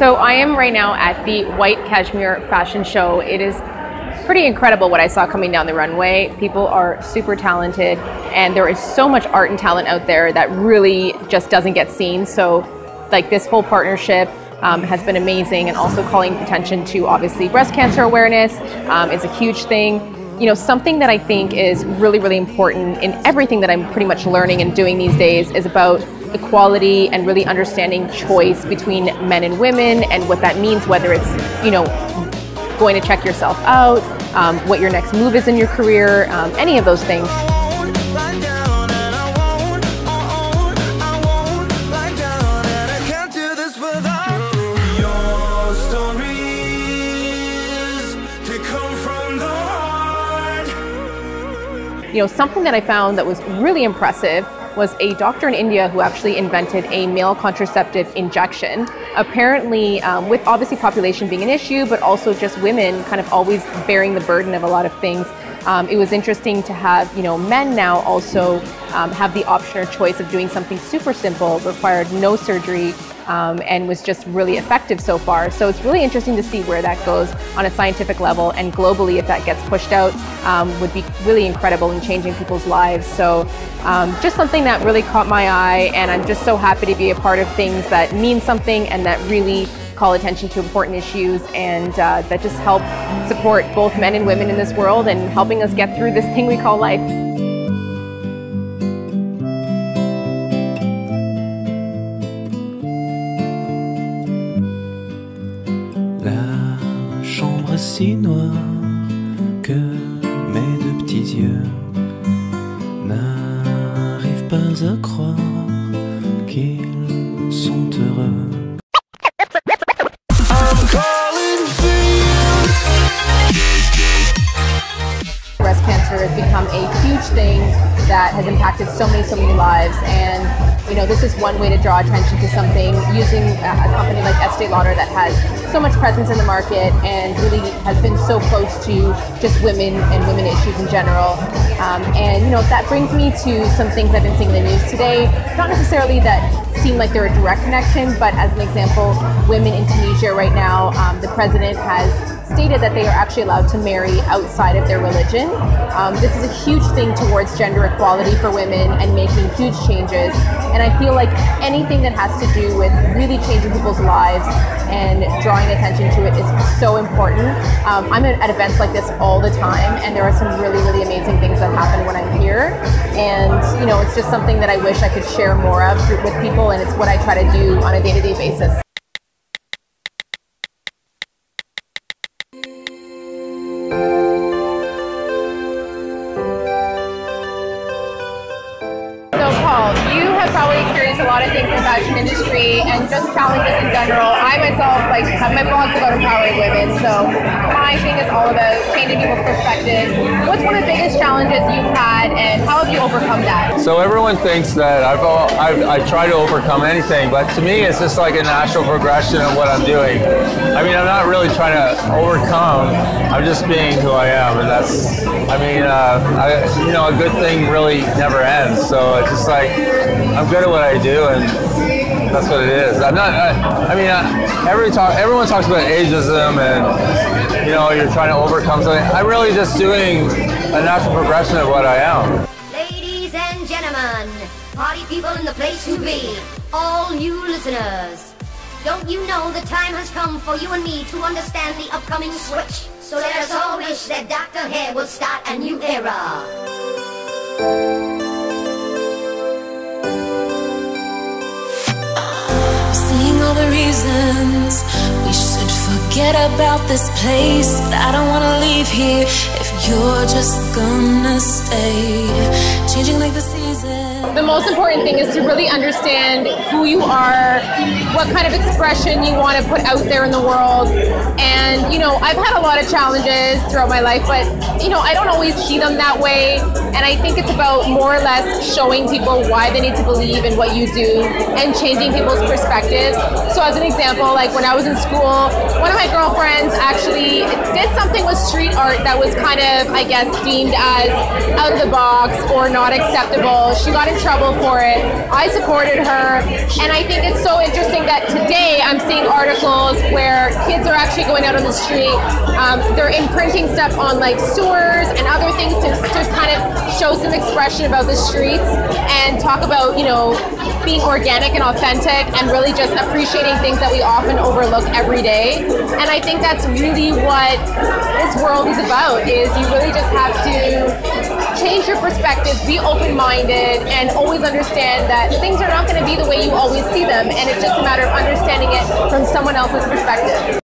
So I am right now at the White Cashmere fashion show. It is pretty incredible what I saw coming down the runway. People are super talented, and there is so much art and talent out there that really just doesn't get seen. So like this whole partnership has been amazing, and also calling attention to obviously breast cancer awareness is a huge thing. You know, something that I think is really, really important in everything that I'm pretty much learning and doing these days is about equality and really understanding choice between men and women and what that means, whether it's, you know, going to check yourself out, what your next move is in your career, any of those things. You know, something that I found that was really impressive was a doctor in India who actually invented a male contraceptive injection. Apparently, with obviously population being an issue, but also just women kind of always bearing the burden of a lot of things, it was interesting to have, you know, men now also have the option or choice of doing something super simple, required no surgery, and was just really effective so far. So it's really interesting to see where that goes on a scientific level, and globally, if that gets pushed out, would be really incredible in changing people's lives. So just something that really caught my eye, and I'm just so happy to be a part of things that mean something and that really call attention to important issues, and that just help support both men and women in this world and helping us get through this thing we call life. Si noir que mes deux petits yeux n'arrivent pas à croire qu'ils sont heureux. Breast cancer has become a huge thing that has impacted so many lives, and you know, this is one way to draw attention to something using a company like Estee Lauder that has so much presence in the market and really has been so close to just women and women issues in general. And you know, that brings me to some things I've been seeing in the news today. Not necessarily that seem like they're a direct connection, but as an example, women in Tunisia right now, the president has stated that they are actually allowed to marry outside of their religion. This is a huge thing towards gender equality for women and making huge changes. And I feel like anything that has to do with really changing people's lives and drawing attention to it is so important. I'm at events like this all the time, and there are some really amazing things that happen when I'm here. And you know, it's just something that I wish I could share more of with people, and it's what I try to do on a day-to-day basis. You have probably experienced a lot of things in the fashion industry and just challenges in general. I myself have my blogs about empowering women, so my thing is all about changing people's perspectives. What's one of the biggest challenges you've had, and how have you overcome that? So everyone thinks that I try to overcome anything, but to me it's just like a natural progression of what I'm doing. I mean, I'm not really trying to overcome, I'm just being who I am, and that's, I mean, you know, a good thing really never ends, so it's just like, I'm good at what I do, and that's what it is. I'm not, I mean, everyone talks about ageism and, you know, you're trying to overcome something. I'm really just doing a natural progression of what I am. Ladies and gentlemen, party people in the place to be, all you listeners, don't you know the time has come for you and me to understand the upcoming switch? So let us all wish that Dr. Hair will start a new era. Seeing all the reasons we should forget about this place, but I don't wanna leave here if you're just gonna stay, changing like the seasons. The most important thing is to really understand who you are, what kind of expression you want to put out there in the world. And, you know, I've had a lot of challenges throughout my life, but, you know, I don't always see them that way. And I think it's about more or less showing people why they need to believe in what you do and changing people's perspectives. So as an example, like when I was in school, one of my girlfriends actually did something was street art that was kind of, I guess, deemed as out of the box or not acceptable. She got in trouble for it. I supported her, and I think it's so interesting that today I'm seeing articles where kids are actually going out on the street. They're imprinting stuff on like sewers and other things to kind of show some expression about the streets and talk about, you know, being organic and authentic and really just appreciating things that we often overlook every day. And I think that's really what this world is about, is you really just have to change your perspective, be open-minded, and always understand that things are not going to be the way you always see them, and it's just a matter of understanding it from someone else's perspective.